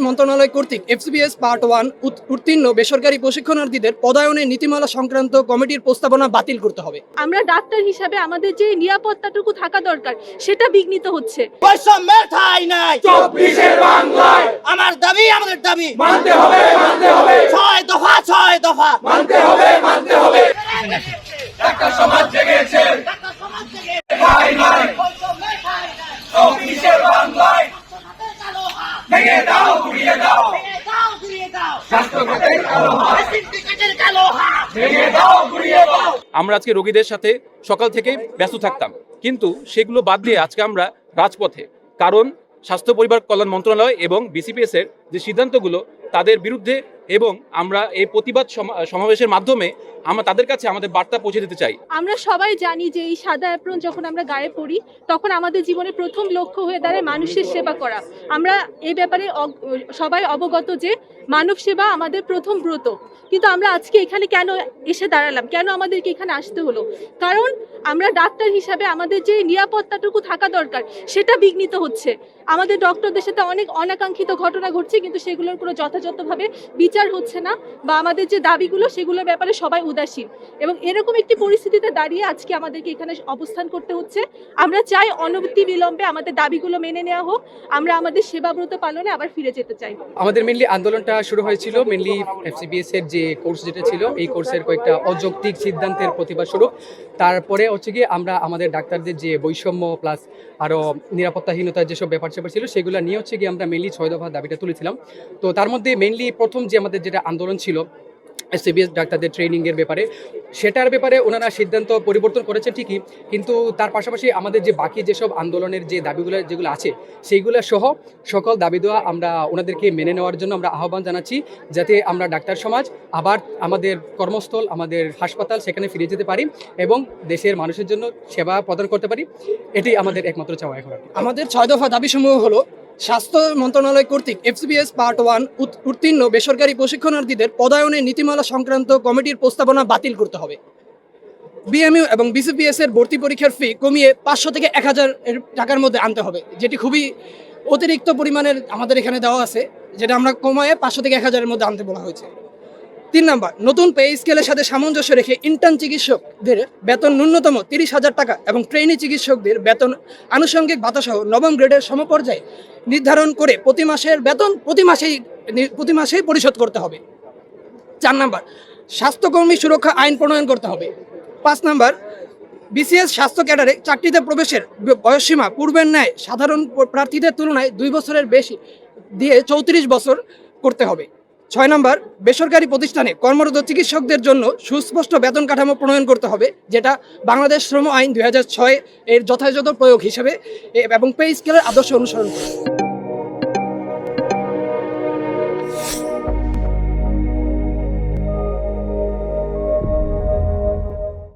মন্ত্রণালয় কর্তৃক FCBS part 1 উত্তীর্ণ বেসরকারি প্রশিক্ষণার্থীদের পদায়নের নীতিমালা সংক্রান্ত কমিটির প্রস্তাবনা বাতিল করতে হবে। আমরা ডাক্তার হিসাবে আমাদের যে নিরাপত্তাটুকু থাকা দরকার সেটা বিঘ্নিত হচ্ছে। বৈষম্যের ঠাঁই নাই 24-এর বাংলায় আমার দাবি আমাদের দাবি মানতে হবে 6 দফা মানতে হবে ডাক্তার সমাজ জেগেছে ঠাঁই নাই 24-এর বাংলায় ভেঙে দাও ঘুরিয়ে দাও রাষ্ট্রপতির কালো হাত ভেঙে দাও ঘুরিয়ে দাও। আমরা আজকে রোগীদের সাথে সকাল থেকেই ব্যস্ত থাকতাম, কিন্তু সেগুলো বাদ দিয়ে আজকে আমরা রাজপথে, কারণ স্বাস্থ্য পরিবার কল্যাণ মন্ত্রণালয় এবং বিসিপিএস এর যে সিদ্ধান্তগুলো তাদের বিরুদ্ধে, এবং আমরা এই প্রতিবাদ সমাবেশের মাধ্যমে আমরা তাদের কাছে আমাদের বার্তা পৌঁছে দিতে চাই। আমরা সবাই জানি যে এই সাদা অ্যাপ্রন যখন আমরা গায়ে পড়ি তখন আমাদের জীবনের প্রথম লক্ষ্য হয়ে দাঁড়ায় মানুষের সেবা করা। আমরা এই ব্যাপারে সবাই অবগত যে মানব সেবা আমাদের প্রথম ব্রত, কিন্তু আমরা আজকে এখানে কেন এসে দাঁড়ালাম, কেন আমাদেরকে এখানে আসতে হলো? কারণ আমরা ডাক্তার হিসাবে আমাদের যে নিরাপত্তাটুকু থাকা দরকার সেটা বিঘ্নিত হচ্ছে। আমাদের ডক্টরদের সাথে অনেক অনাকাঙ্ক্ষিত ঘটনা ঘটছে, কিন্তু সেগুলোর কোনো যথাযথভাবে বিচার হচ্ছে না, বা আমাদের যে দাবিগুলো সেগুলোর ব্যাপারে সবাই উদাসীন। এবং এরকম একটি পরিস্থিতিতে দাঁড়িয়ে আজকে আমাদেরকে এখানে অবস্থান করতে হচ্ছে। আমরা চাই অনবরত বিলম্বে আমাদের দাবিগুলো মেনে নেওয়া হোক, আমরা আমাদের সেবাব্রত পালনে আবার ফিরে যেতে চাই। আমাদের মেনলি আন্দোলনটা শুরু হয়েছিল মেনলি এফসিবিএস এর যে কোর্স যেটা ছিল এই কোর্সের কয়েকটা অযৌক্তিক সিদ্ধান্তের প্রতিবাদ স্বরূপ। তারপরে হচ্ছে গিয়ে আমরা আমাদের ডাক্তারদের যে বৈষম্য প্লাস আরও নিরাপত্তাহীনতার যেসব ব্যাপার স্যাপার ছিল সেগুলো নিয়ে হচ্ছে গিয়ে আমরা মেনলি 6 দফা দাবিটা তুলেছিলাম। তো তার মধ্যে মেনলি প্রথম যে আমাদের যেটা আন্দোলন ছিল এফসিবিএস ডাক্তারদের ট্রেনিংয়ের ব্যাপারে, সেটার ব্যাপারে ওনারা সিদ্ধান্ত পরিবর্তন করেছে ঠিকই, কিন্তু তার পাশাপাশি আমাদের যে বাকি যেসব আন্দোলনের যে দাবিগুলো যেগুলো আছে সেইগুলো সহ সকল দাবি দেওয়া আমরা ওনাদেরকে মেনে নেওয়ার জন্য আমরা আহ্বান জানাচ্ছি, যাতে আমরা ডাক্তার সমাজ আবার আমাদের কর্মস্থল আমাদের হাসপাতাল সেখানে ফিরে যেতে পারি এবং দেশের মানুষের জন্য সেবা প্রদান করতে পারি। এটাই আমাদের একমাত্র চাওয়া এখন। আমাদের 6 দফা দাবিসমূহ হলো: স্বাস্থ্য মন্ত্রণালয় কর্তৃক এফসিবিএস পার্ট 1 উত্তীর্ণ বেসরকারি প্রশিক্ষণার্থীদের পদায়নের নীতিমালা সংক্রান্ত কমিটির প্রস্তাবনা বাতিল করতে হবে। বিএমইউ এবং বিসিপিএস এর ভর্তি পরীক্ষার ফি কমিয়ে 500 থেকে 1000 টাকার মধ্যে আনতে হবে, যেটি খুবই অতিরিক্ত পরিমাণের আমাদের এখানে দেওয়া আছে, যেটা আমরা কমায়ে 500 থেকে 1000-এর মধ্যে আনতে বলা হয়েছে। 3 নম্বর, নতুন পে স্কেলের সাথে সামঞ্জস্য রেখে ইন্টার্ন চিকিৎসকদের বেতন ন্যূনতম 30,000 টাকা এবং ট্রেনি চিকিৎসকদের বেতন আনুষঙ্গিক ভাতাসহ নবম গ্রেডের সমপর্যায়ে নির্ধারণ করে প্রতি মাসেই পরিশোধ করতে হবে। 4 নম্বর, স্বাস্থ্যকর্মী সুরক্ষা আইন প্রণয়ন করতে হবে। 5 নম্বর, বিসিএস স্বাস্থ্য ক্যাডারে চাকরিতে প্রবেশের বয়সসীমা পূর্বের ন্যায় সাধারণ প্রার্থীদের তুলনায় 2 বছরের বেশি দিয়ে 34 বছর করতে হবে। 6 নম্বর, বেসরকারি প্রতিষ্ঠানে কর্মরত চিকিৎসকদের জন্য সুস্পষ্ট বেতন কাঠামো প্রণয়ন করতে হবে, যেটা বাংলাদেশ শ্রম আইন 2006 এর যথাযথ প্রয়োগ হিসেবে এবং পে স্কেলের আদর্শ অনুসরণ করে।